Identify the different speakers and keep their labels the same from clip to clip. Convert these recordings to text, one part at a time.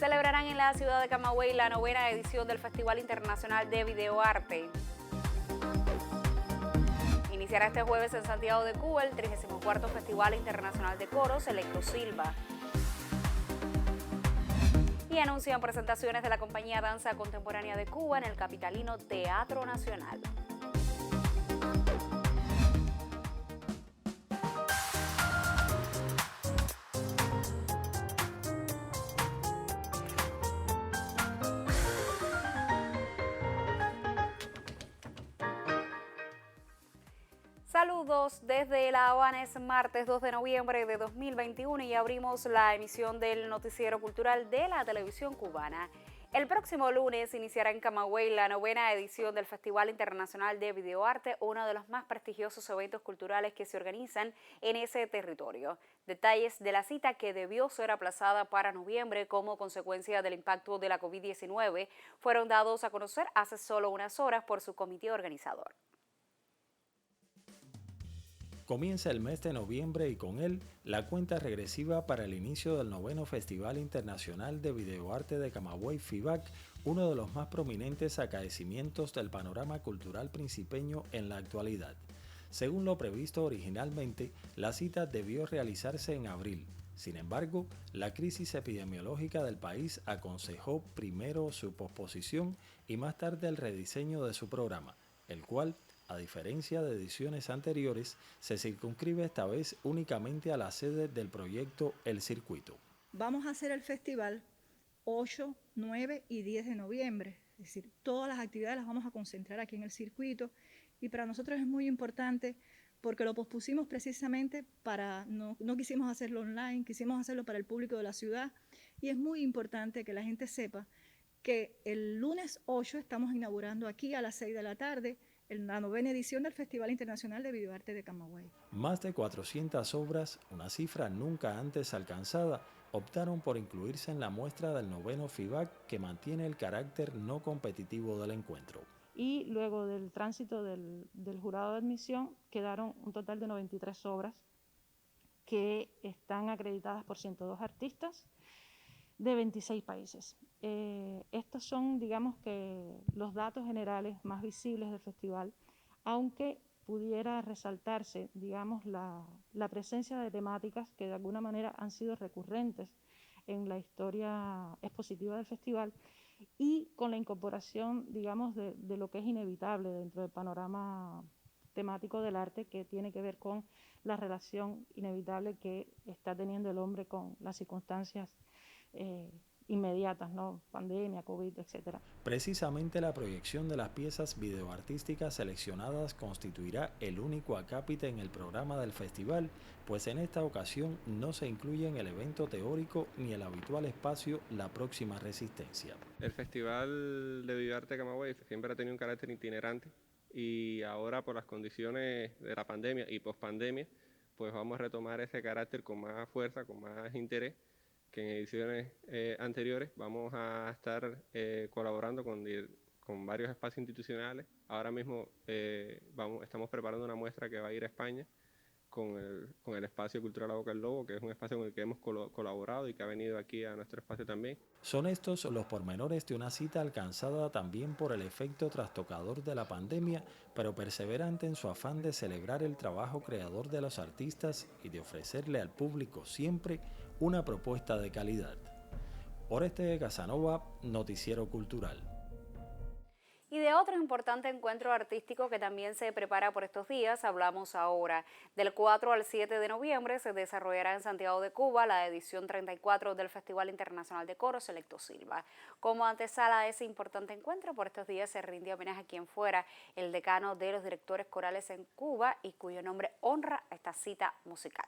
Speaker 1: Celebrarán en la ciudad de Camagüey la 9ª edición del Festival Internacional de Videoarte. Iniciará este jueves en Santiago de Cuba el 34º Festival Internacional de Coros Electro Silva. Y anuncian presentaciones de la compañía Danza Contemporánea de Cuba en el capitalino Teatro Nacional. Saludos desde La Habana, es martes 2 de noviembre de 2021 y abrimos la emisión del noticiero cultural de la televisión cubana. El próximo lunes iniciará en Camagüey la 9ª edición del Festival Internacional de Videoarte, uno de los más prestigiosos eventos culturales que se organizan en ese territorio. Detalles de la cita, que debió ser aplazada para noviembre como consecuencia del impacto de la COVID-19, fueron dados a conocer hace solo unas horas por su comité organizador.
Speaker 2: Comienza el mes de noviembre y con él la cuenta regresiva para el inicio del 9º Festival Internacional de Videoarte de Camagüey FIVAC, uno de los más prominentes acaecimientos del panorama cultural principeño en la actualidad. Según lo previsto originalmente, la cita debió realizarse en abril. Sin embargo, la crisis epidemiológica del país aconsejó primero su posposición y más tarde el rediseño de su programa, el cual, a diferencia de ediciones anteriores, se circunscribe esta vez únicamente a la sede del proyecto El Circuito.
Speaker 3: Vamos a hacer el festival 8, 9 y 10 de noviembre. Es decir, todas las actividades las vamos a concentrar aquí en el circuito y para nosotros es muy importante porque lo pospusimos precisamente para, no quisimos hacerlo online, quisimos hacerlo para el público de la ciudad y es muy importante que la gente sepa que el lunes 8 estamos inaugurando aquí a las 6 de la tarde en la 9ª edición del Festival Internacional de Videoarte de Camagüey.
Speaker 2: Más de 400 obras, una cifra nunca antes alcanzada, optaron por incluirse en la muestra del 9º FIVAC, que mantiene el carácter no competitivo del encuentro.
Speaker 4: Y luego del tránsito del jurado de admisión quedaron un total de 93 obras que están acreditadas por 102 artistas de 26 países. Estos son, digamos, que los datos generales más visibles del festival, aunque pudiera resaltarse, digamos, la presencia de temáticas que de alguna manera han sido recurrentes en la historia expositiva del festival y con la incorporación, digamos, de lo que es inevitable dentro del panorama temático del arte, que tiene que ver con la relación inevitable que está teniendo el hombre con las circunstancias inmediatas, ¿no? Pandemia, COVID, etcétera.
Speaker 2: Precisamente la proyección de las piezas videoartísticas seleccionadas constituirá el único acápite en el programa del festival, pues en esta ocasión no se incluye en el evento teórico ni el habitual espacio La Próxima Resistencia.
Speaker 5: El Festival de Videoarte de Camagüey siempre ha tenido un carácter itinerante y ahora, por las condiciones de la pandemia y pospandemia, pues vamos a retomar ese carácter con más fuerza, con más interés, que en ediciones anteriores. Vamos a estar colaborando con varios espacios institucionales. Ahora mismo estamos preparando una muestra que va a ir a España con el Espacio Cultural La Boca del Lobo, que es un espacio con el que hemos colaborado y que ha venido aquí a nuestro espacio también.
Speaker 2: Son estos los pormenores de una cita alcanzada también por el efecto trastocador de la pandemia, pero perseverante en su afán de celebrar el trabajo creador de los artistas y de ofrecerle al público siempre una propuesta de calidad. Oreste Casanova, Noticiero Cultural.
Speaker 1: Y de otro importante encuentro artístico que también se prepara por estos días hablamos ahora. Del 4 al 7 de noviembre se desarrollará en Santiago de Cuba la edición 34 del Festival Internacional de Coros Electro Silva. Como antesala a ese importante encuentro, por estos días se rindió homenaje a quien fuera el decano de los directores corales en Cuba y cuyo nombre honra esta cita musical.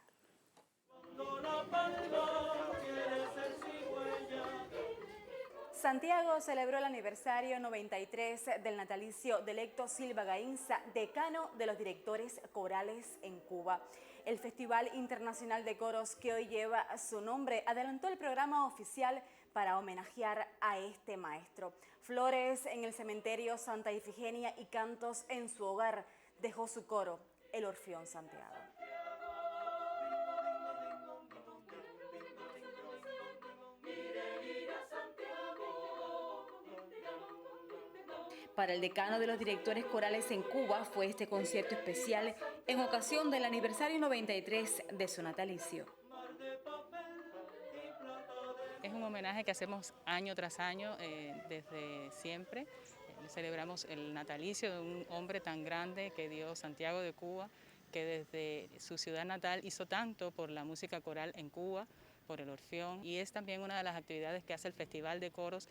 Speaker 6: Santiago celebró el aniversario 93 del natalicio de Electo Silva Gainza, decano de los directores corales en Cuba. El Festival Internacional de Coros, que hoy lleva su nombre, adelantó el programa oficial para homenajear a este maestro. Flores en el cementerio Santa Ifigenia y cantos en su hogar dejó su coro, el Orfeón Santiago. para el decano de los directores corales en Cuba fue este concierto especial en ocasión del aniversario 93 de su natalicio.
Speaker 7: Es un homenaje que hacemos año tras año desde siempre. Celebramos el natalicio de un hombre tan grande que dio Santiago de Cuba, que desde su ciudad natal hizo tanto por la música coral en Cuba, por el Orfeón, y es también una de las actividades que hace el Festival de Coros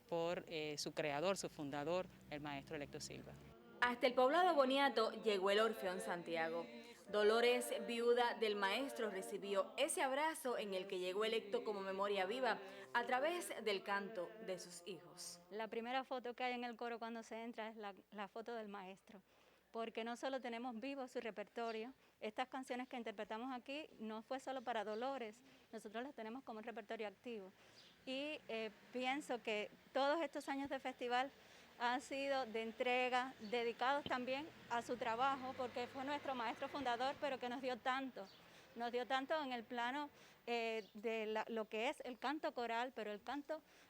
Speaker 7: por su creador, su fundador, el maestro Electo Silva.
Speaker 6: Hasta el poblado Boniato llegó el Orfeón Santiago. Dolores, viuda del maestro, recibió ese abrazo en el que llegó Electo como memoria viva a través del canto de sus hijos.
Speaker 8: La primera foto que hay en el coro cuando se entra es la foto del maestro, porque no solo tenemos vivo su repertorio, estas canciones que interpretamos aquí no fue solo para Dolores, nosotros las tenemos como un repertorio activo. Y pienso que todos estos años de festival han sido de entrega, dedicados también a su trabajo, porque fue nuestro maestro fundador, pero que nos dio tanto en el plano de lo que es el canto coral, pero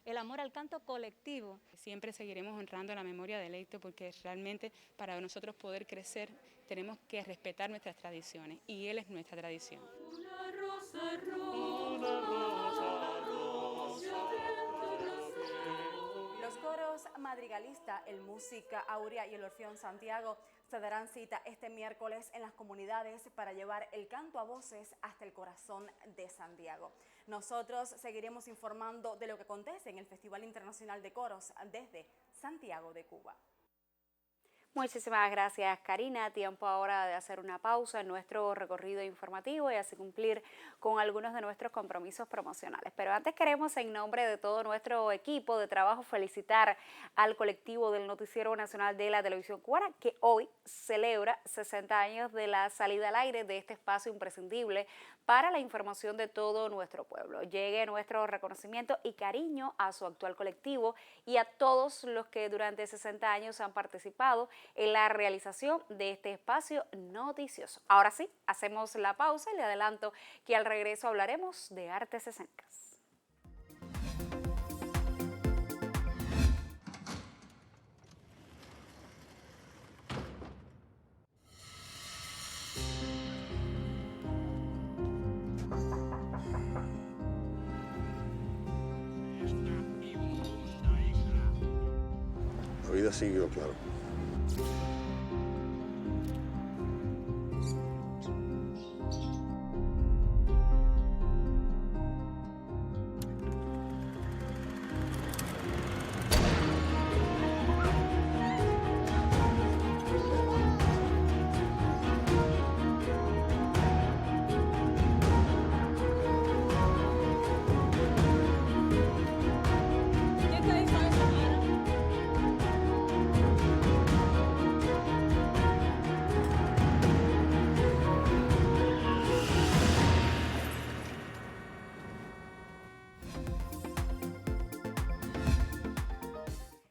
Speaker 8: el amor al canto colectivo.
Speaker 7: Siempre seguiremos honrando la memoria de Electo, porque realmente para nosotros poder crecer tenemos que respetar nuestras tradiciones, y él es nuestra tradición.
Speaker 9: Una rosa rosa.
Speaker 6: Los coros Madrigalista, el Música Aurea y el Orfeón Santiago se darán cita este miércoles en las comunidades para llevar el canto a voces hasta el corazón de Santiago. Nosotros seguiremos informando de lo que acontece en el Festival Internacional de Coros desde Santiago de Cuba.
Speaker 1: Muchísimas gracias, Karina. Tiempo ahora de hacer una pausa en nuestro recorrido informativo y así cumplir con algunos de nuestros compromisos promocionales. Pero antes queremos, en nombre de todo nuestro equipo de trabajo, felicitar al colectivo del Noticiero Nacional de la Televisión Cubana, que hoy celebra 60 años de la salida al aire de este espacio imprescindible para la información de todo nuestro pueblo. Llegue nuestro reconocimiento y cariño a su actual colectivo y a todos los que durante 60 años han participado en la realización de este espacio noticioso. Ahora sí, hacemos la pausa y le adelanto que al regreso hablaremos de artes escénicas.
Speaker 10: La vida siguió, claro.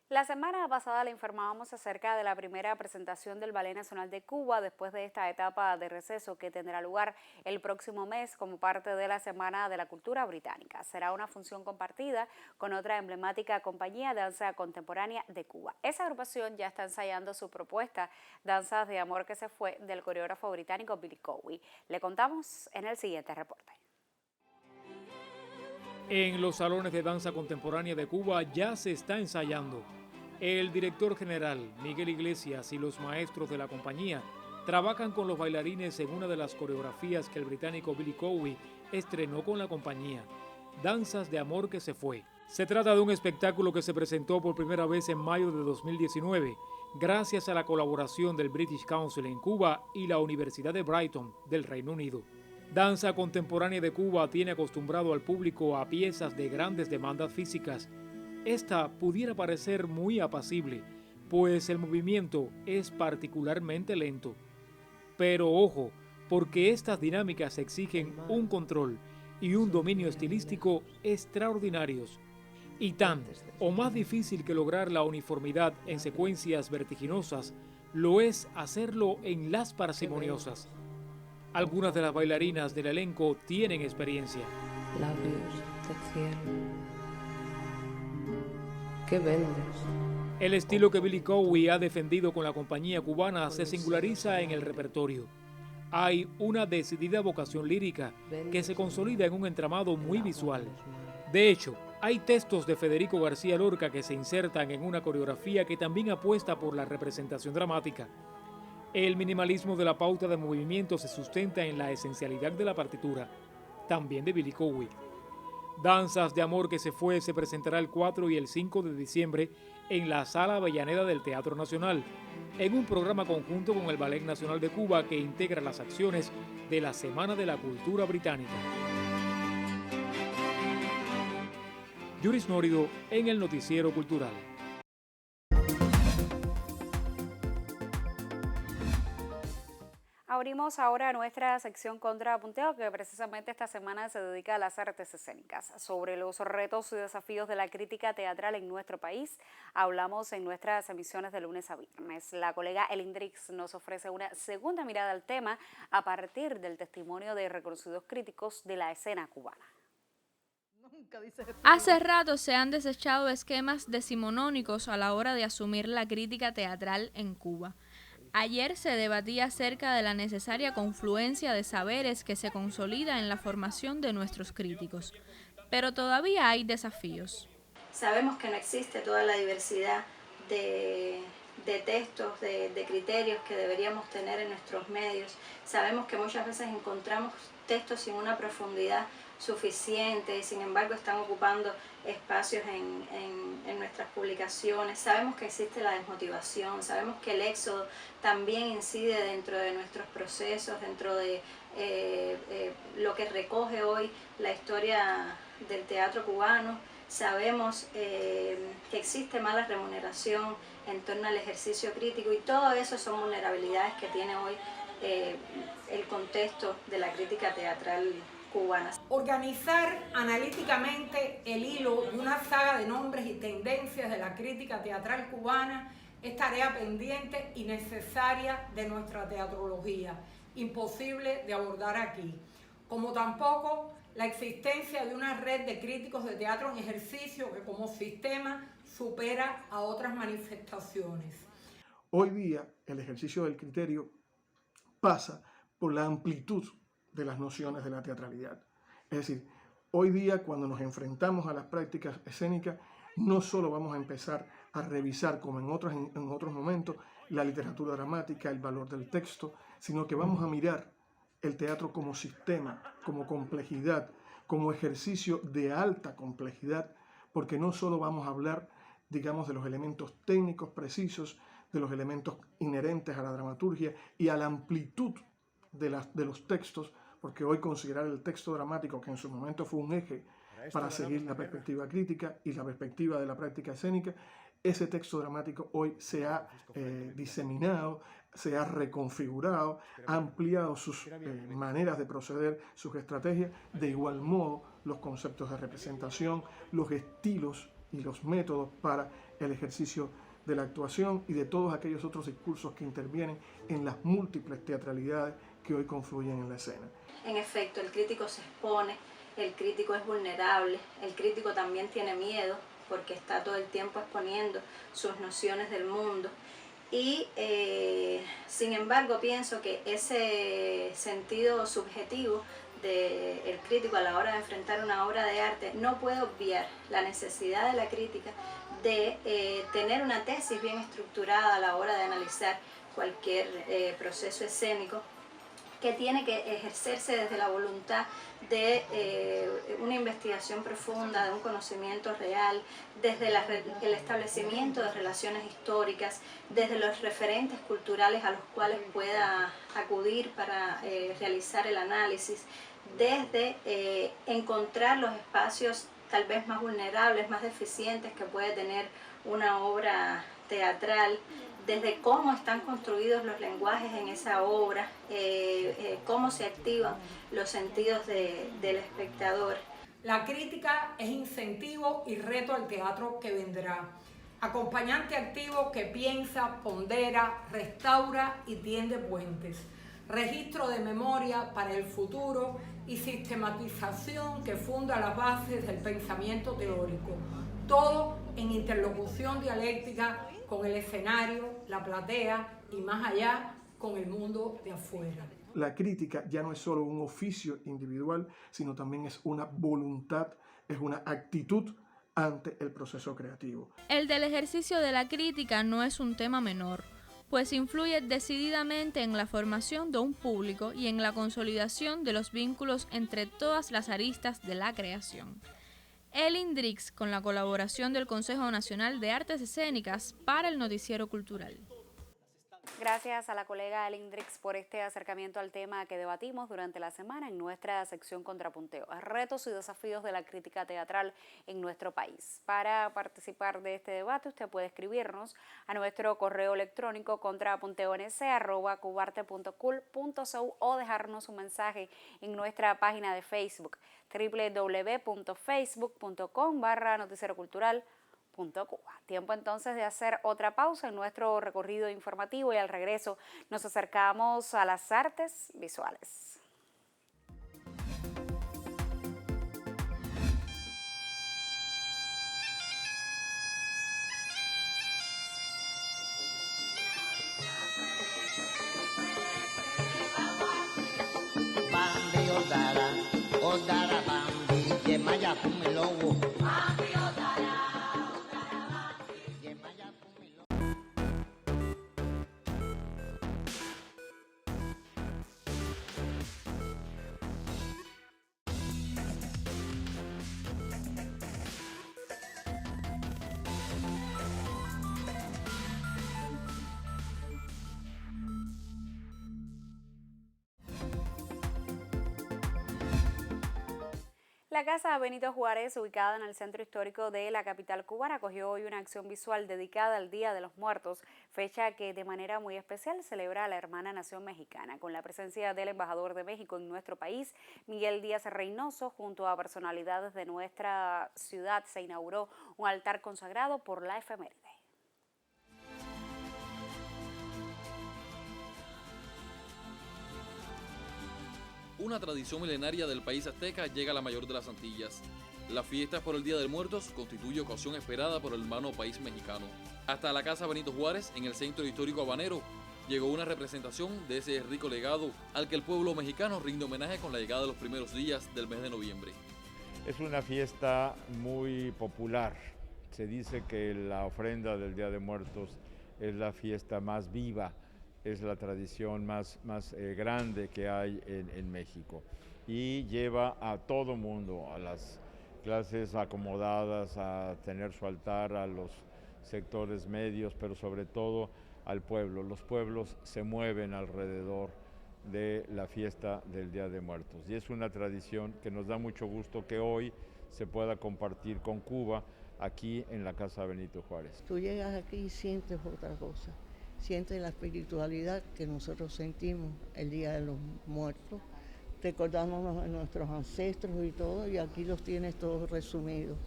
Speaker 1: La semana pasada le informábamos acerca de la primera presentación del Ballet Nacional de Cuba después de esta etapa de receso que tendrá lugar el próximo mes como parte de la Semana de la Cultura Británica. Será una función compartida con otra emblemática compañía de danza contemporánea de Cuba. Esa agrupación ya está ensayando su propuesta Danzas de Amor que se fue del coreógrafo británico Billy Cowie. Le contamos en el siguiente reporte.
Speaker 11: En los salones de danza contemporánea de Cuba ya se está ensayando. El director general, Miguel Iglesias, y los maestros de la compañía trabajan con los bailarines en una de las coreografías que el británico Billy Cowie estrenó con la compañía, Danzas de Amor que se fue. Se trata de un espectáculo que se presentó por primera vez en mayo de 2019, gracias a la colaboración del British Council en Cuba y la Universidad de Brighton del Reino Unido. Danza contemporánea de Cuba tiene acostumbrado al público a piezas de grandes demandas físicas. Esta pudiera parecer muy apacible, pues el movimiento es particularmente lento. Pero ojo, porque estas dinámicas exigen un control y un dominio estilístico extraordinarios. Y tan o más difícil que lograr la uniformidad en secuencias vertiginosas, lo es hacerlo en las parsimoniosas. Algunas de las bailarinas del elenco tienen experiencia.
Speaker 12: Labios de cielo, ¿qué vendes?
Speaker 11: El estilo que Billy Cowey ha defendido con la compañía cubana se singulariza en el repertorio. Hay una decidida vocación lírica que se consolida en un entramado muy visual. De hecho, hay textos de Federico García Lorca que se insertan en una coreografía que también apuesta por la representación dramática. El minimalismo de la pauta de movimiento se sustenta en la esencialidad de la partitura, también de Billy Cowey. Danzas de Amor que se fue se presentará el 4 y el 5 de diciembre en la Sala Avellaneda del Teatro Nacional, en un programa conjunto con el Ballet Nacional de Cuba que integra las acciones de la Semana de la Cultura Británica. Yuris Nórido en el Noticiero Cultural.
Speaker 1: Abrimos ahora nuestra sección Contrapunteo, que precisamente esta semana se dedica a las artes escénicas. Sobre los retos y desafíos de la crítica teatral en nuestro país, hablamos en nuestras emisiones de lunes a viernes. La colega Elindrix nos ofrece una segunda mirada al tema a partir del testimonio de reconocidos críticos de la escena cubana.
Speaker 10: Hace rato se han desechado esquemas decimonónicos a la hora de asumir la crítica teatral en Cuba. Ayer se debatía acerca de la necesaria confluencia de saberes que se consolida en la formación de nuestros críticos, pero todavía hay desafíos.
Speaker 12: Sabemos que no existe toda la diversidad de textos, de criterios que deberíamos tener en nuestros medios. Sabemos que muchas veces encontramos textos sin una profundidad suficiente y sin embargo están ocupando espacios en nuestras publicaciones. Sabemos que existe la desmotivación, sabemos que el éxodo también incide dentro de nuestros procesos, dentro de lo que recoge hoy la historia del teatro cubano. Sabemos que existe mala remuneración en torno al ejercicio crítico y todo eso son vulnerabilidades que tiene hoy el contexto de la crítica teatral cubana.
Speaker 13: Organizar analíticamente el hilo de una saga de nombres y tendencias de la crítica teatral cubana es tarea pendiente y necesaria de nuestra teatrología, imposible de abordar aquí, como tampoco la existencia de una red de críticos de teatro en ejercicio que como sistema supera a otras manifestaciones.
Speaker 14: Hoy día el ejercicio del criterio pasa por la amplitud de las nociones de la teatralidad. Es decir, hoy día cuando nos enfrentamos a las prácticas escénicas, no solo vamos a empezar a revisar como en otros momentos la literatura dramática, el valor del texto, sino que vamos a mirar el teatro como sistema, como complejidad, como ejercicio de alta complejidad, porque no solo vamos a hablar, digamos, de los elementos técnicos precisos, de los elementos inherentes a la dramaturgia y a la amplitud de los textos, porque hoy considerar el texto dramático, que en su momento fue un eje para seguir la perspectiva crítica y la perspectiva de la práctica escénica, ese texto dramático hoy se ha diseminado, se ha reconfigurado, ha ampliado sus maneras de proceder, sus estrategias. De igual modo, los conceptos de representación, los estilos y los métodos para el ejercicio de la actuación y de todos aquellos otros discursos que intervienen en las múltiples teatralidades que hoy confluyen en la escena.
Speaker 12: En efecto, el crítico se expone, el crítico es vulnerable, el crítico también tiene miedo porque está todo el tiempo exponiendo sus nociones del mundo y sin embargo pienso que ese sentido subjetivo del crítico a la hora de enfrentar una obra de arte no puede obviar la necesidad de la crítica de tener una tesis bien estructurada a la hora de analizar cualquier proceso escénico, que tiene que ejercerse desde la voluntad de una investigación profunda, de un conocimiento real, desde el establecimiento de relaciones históricas, desde los referentes culturales a los cuales pueda acudir para realizar el análisis, desde encontrar los espacios tal vez más vulnerables, más deficientes que puede tener una obra teatral, desde cómo están construidos los lenguajes en esa obra, cómo se activan los sentidos del espectador.
Speaker 13: La crítica es incentivo y reto al teatro que vendrá. Acompañante activo que piensa, pondera, restaura y tiende puentes. Registro de memoria para el futuro y sistematización que funda las bases del pensamiento teórico, todo en interlocución dialéctica con el escenario, la platea y más allá con el mundo de afuera.
Speaker 14: La crítica ya no es solo un oficio individual, sino también es una voluntad, es una actitud ante el proceso creativo.
Speaker 10: El del ejercicio de la crítica no es un tema menor, pues influye decididamente en la formación de un público y en la consolidación de los vínculos entre todas las aristas de la creación. Elin Drix, con la colaboración del Consejo Nacional de Artes Escénicas para el Noticiero Cultural.
Speaker 1: Gracias a la colega Elin Drix por este acercamiento al tema que debatimos durante la semana en nuestra sección Contrapunteo, retos y desafíos de la crítica teatral en nuestro país. Para participar de este debate usted puede escribirnos a nuestro correo electrónico contrapunteo.nc@cubarte.cul.cu o dejarnos un mensaje en nuestra página de Facebook www.facebook.com/noticierocultural.Cuba. Tiempo entonces de hacer otra pausa en nuestro recorrido informativo y al regreso nos acercamos a las artes visuales.
Speaker 15: Bambi odara, odara bambi, yemaya pumilowo. Bambi odara.
Speaker 1: La Casa Benito Juárez, ubicada en el centro histórico de la capital cubana, acogió hoy una acción visual dedicada al Día de los Muertos, fecha que de manera muy especial celebra a la hermana nación mexicana, con la presencia del embajador de México en nuestro país, Miguel Díaz Reynoso. Junto a personalidades de nuestra ciudad se inauguró un altar consagrado por la efeméride.
Speaker 16: Una tradición milenaria del país azteca llega a la mayor de las Antillas. Las fiestas por el Día de Muertos constituye ocasión esperada por el hermano país mexicano. Hasta la Casa Benito Juárez, en el centro histórico habanero, llegó una representación de ese rico legado al que el pueblo mexicano rinde homenaje con la llegada de los primeros días del mes de noviembre.
Speaker 17: Es una fiesta muy popular. Se dice que la ofrenda del Día de Muertos es la fiesta más viva, es la tradición más grande que hay en México y lleva a todo mundo, a las clases acomodadas a tener su altar, a los sectores medios, pero sobre todo al pueblo. Los pueblos se mueven alrededor de la fiesta del Día de Muertos y es una tradición que nos da mucho gusto que hoy se pueda compartir con Cuba aquí en la Casa Benito Juárez.
Speaker 18: Tú llegas aquí y sientes otra cosa. Sientes la espiritualidad que nosotros sentimos el Día de los Muertos, recordándonos a nuestros ancestros y todo, y aquí los tienes todos resumidos.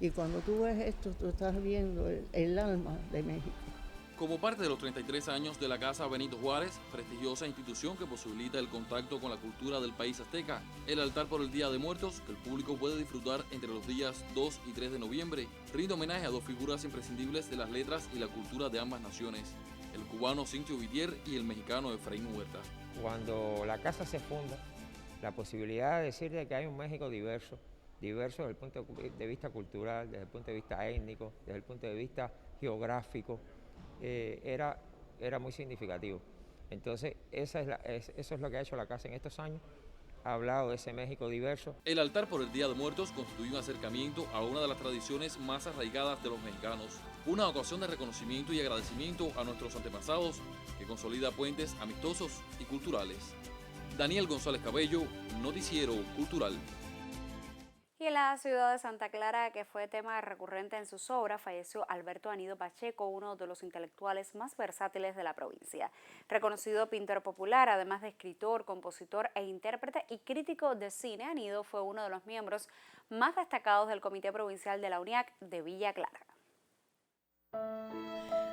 Speaker 18: Y cuando tú ves esto, tú estás viendo el alma de México.
Speaker 16: Como parte de los 33 años de la Casa Benito Juárez, prestigiosa institución que posibilita el contacto con la cultura del país azteca, el altar por el Día de Muertos, que el público puede disfrutar entre los días 2 y 3 de noviembre, rinde homenaje a dos figuras imprescindibles de las letras y la cultura de ambas naciones, el cubano Cintio Vitier y el mexicano Efraín Huerta.
Speaker 19: Cuando la casa se funda, la posibilidad de decir de que hay un México diverso desde el punto de vista cultural, desde el punto de vista étnico, desde el punto de vista geográfico, era muy significativo. Entonces, eso es lo que ha hecho la casa en estos años. Ha hablado de ese México diverso.
Speaker 16: El altar por el Día de Muertos constituye un acercamiento a una de las tradiciones más arraigadas de los mexicanos. Una ocasión de reconocimiento y agradecimiento a nuestros antepasados que consolida puentes amistosos y culturales. Daniel González Cabello, Noticiero Cultural.
Speaker 1: Y en la ciudad de Santa Clara, que fue tema recurrente en sus obras, falleció Alberto Anido Pacheco, uno de los intelectuales más versátiles de la provincia. Reconocido pintor popular, además de escritor, compositor e intérprete y crítico de cine, Anido fue uno de los miembros más destacados del Comité Provincial de la UNIAC de Villa Clara.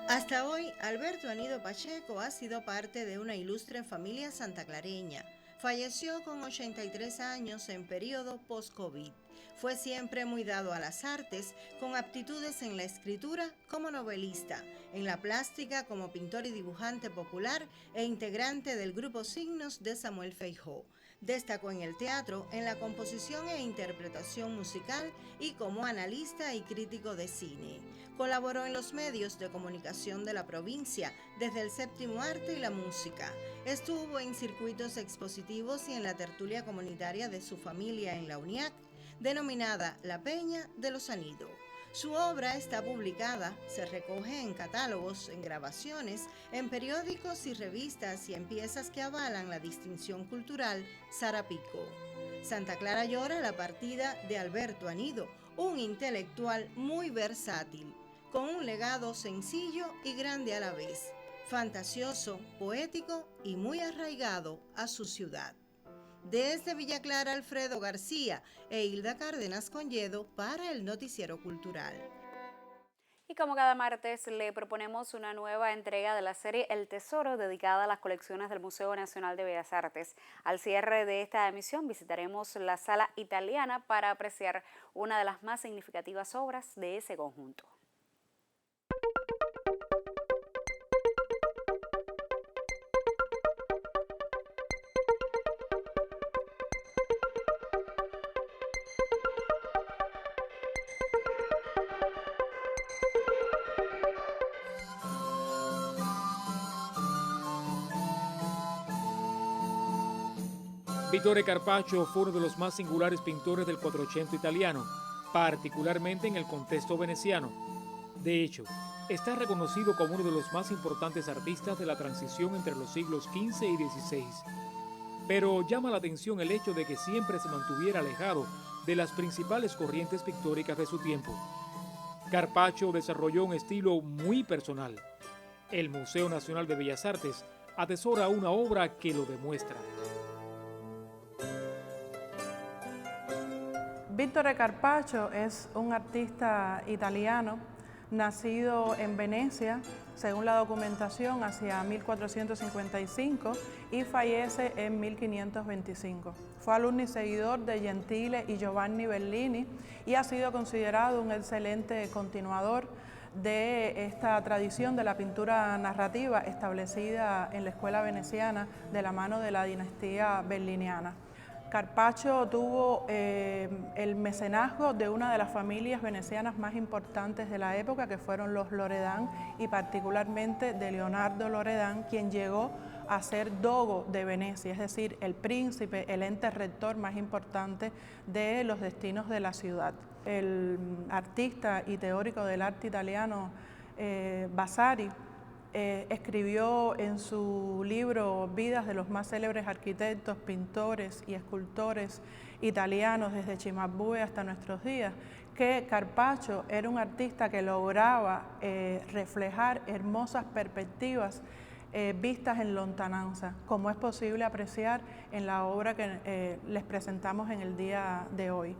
Speaker 20: Hasta hoy, Alberto Anido Pacheco ha sido parte de una ilustre familia santaclareña. falleció con 83 años en periodo post-COVID. Fue siempre muy dado a las artes, con aptitudes en la escritura como novelista, en la plástica como pintor y dibujante popular e integrante del grupo Signos de Samuel Feijó. Destacó en el teatro, en la composición e interpretación musical y como analista y crítico de cine. Colaboró en los medios de comunicación de la provincia, desde el Séptimo Arte y la Música. Estuvo en circuitos expositivos y en la tertulia comunitaria de su familia en la UNIAC, denominada La Peña de los Anidos. Su obra está publicada, se recoge en catálogos, en grabaciones, en periódicos y revistas y en piezas que avalan la distinción cultural Sarapico. Santa Clara llora la partida de Alberto Anido, un intelectual muy versátil, con un legado sencillo y grande a la vez, fantasioso, poético y muy arraigado a su ciudad. Desde Villa Clara, Alfredo García e Hilda Cárdenas Conyedo para el Noticiero Cultural.
Speaker 1: Y como cada martes le proponemos una nueva entrega de la serie El Tesoro, dedicada a las colecciones del Museo Nacional de Bellas Artes. Al cierre de esta emisión visitaremos la Sala Italiana para apreciar una de las más significativas obras de ese conjunto.
Speaker 11: Vittore Carpaccio fue uno de los más singulares pintores del Quattrocento italiano, particularmente en el contexto veneciano. De hecho, está reconocido como uno de los más importantes artistas de la transición entre los siglos XV y XVI. Pero llama la atención el hecho de que siempre se mantuviera alejado de las principales corrientes pictóricas de su tiempo. Carpaccio desarrolló un estilo muy personal. El Museo Nacional de Bellas Artes atesora una obra que lo demuestra.
Speaker 21: Vittore Carpaccio es un artista italiano nacido en Venecia, según la documentación, hacia 1455 y fallece en 1525. Fue alumno y seguidor de Gentile y Giovanni Bellini y ha sido considerado un excelente continuador de esta tradición de la pintura narrativa establecida en la escuela veneciana de la mano de la dinastía belliniana. Carpaccio tuvo el mecenazgo de una de las familias venecianas más importantes de la época, que fueron los Loredan, y particularmente de Leonardo Loredan, quien llegó a ser dogo de Venecia, es decir, el príncipe, el ente rector más importante de los destinos de la ciudad. El artista y teórico del arte italiano Vasari escribió en su libro Vidas de los más célebres arquitectos, pintores y escultores italianos desde Cimabue hasta nuestros días, que Carpaccio era un artista que lograba reflejar hermosas perspectivas vistas en lontananza, como es posible apreciar en la obra que les presentamos en el día de hoy.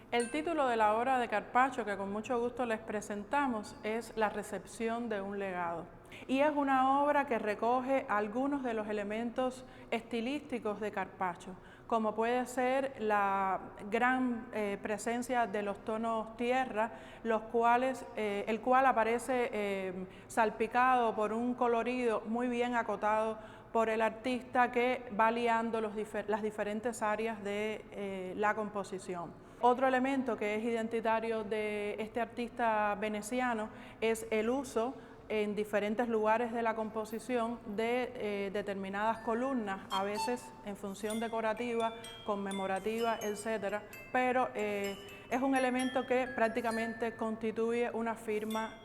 Speaker 21: El título de la obra de Carpaccio, que con mucho gusto les presentamos, es La recepción de un legado. Y es una obra que recoge algunos de los elementos estilísticos de Carpaccio, como puede ser la gran presencia de los tonos tierra, el cual aparece salpicado por un colorido muy bien acotado por el artista, que va liando las diferentes áreas de la composición. Otro elemento que es identitario de este artista veneciano es el uso en diferentes lugares de la composición de determinadas columnas, a veces en función decorativa, conmemorativa, etcétera, pero es un elemento que prácticamente constituye una firma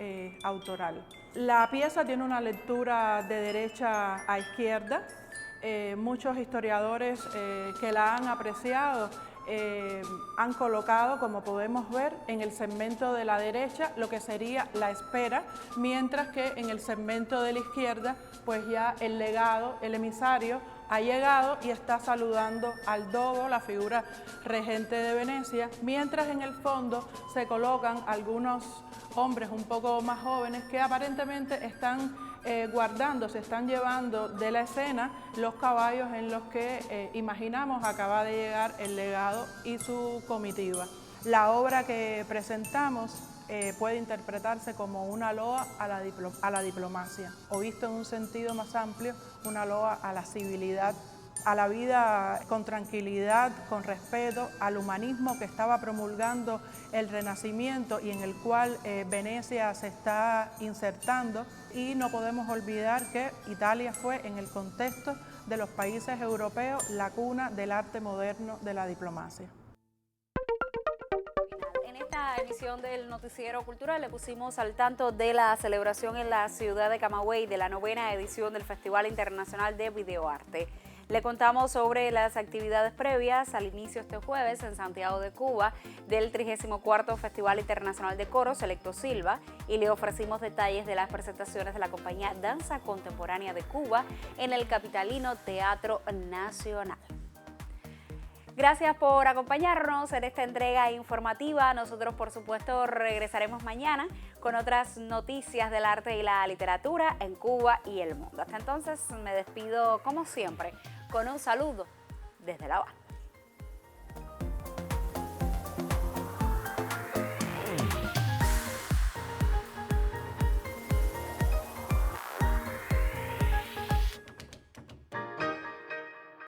Speaker 21: autoral. La pieza tiene una lectura de derecha a izquierda. Muchos historiadores que la han apreciado han colocado, como podemos ver, en el segmento de la derecha lo que sería la espera, mientras que en el segmento de la izquierda pues ya el legado, el emisario, ha llegado y está saludando al dogo, la figura regente de Venecia, mientras en el fondo se colocan algunos hombres un poco más jóvenes que aparentemente están se están llevando de la escena los caballos en los que imaginamos acaba de llegar el legado y su comitiva. La obra que presentamos puede interpretarse como una loa a la diplomacia, o visto en un sentido más amplio, una loa a la civilidad, a la vida con tranquilidad, con respeto, al humanismo que estaba promulgando el Renacimiento y en el cual Venecia se está insertando. Y no podemos olvidar que Italia fue, en el contexto de los países europeos, la cuna del arte moderno de la diplomacia.
Speaker 1: En esta emisión del Noticiero Cultural le pusimos al tanto de la celebración en la ciudad de Camagüey de la 9ª edición del Festival Internacional de Videoarte. Le contamos sobre las actividades previas al inicio este jueves en Santiago de Cuba del 34º Festival Internacional de Coros Electo Silva y le ofrecimos detalles de las presentaciones de la compañía Danza Contemporánea de Cuba en el capitalino Teatro Nacional. Gracias por acompañarnos en esta entrega informativa. Nosotros, por supuesto, regresaremos mañana con otras noticias del arte y la literatura en Cuba y el mundo. Hasta entonces, me despido, como siempre, con un saludo desde La Habana.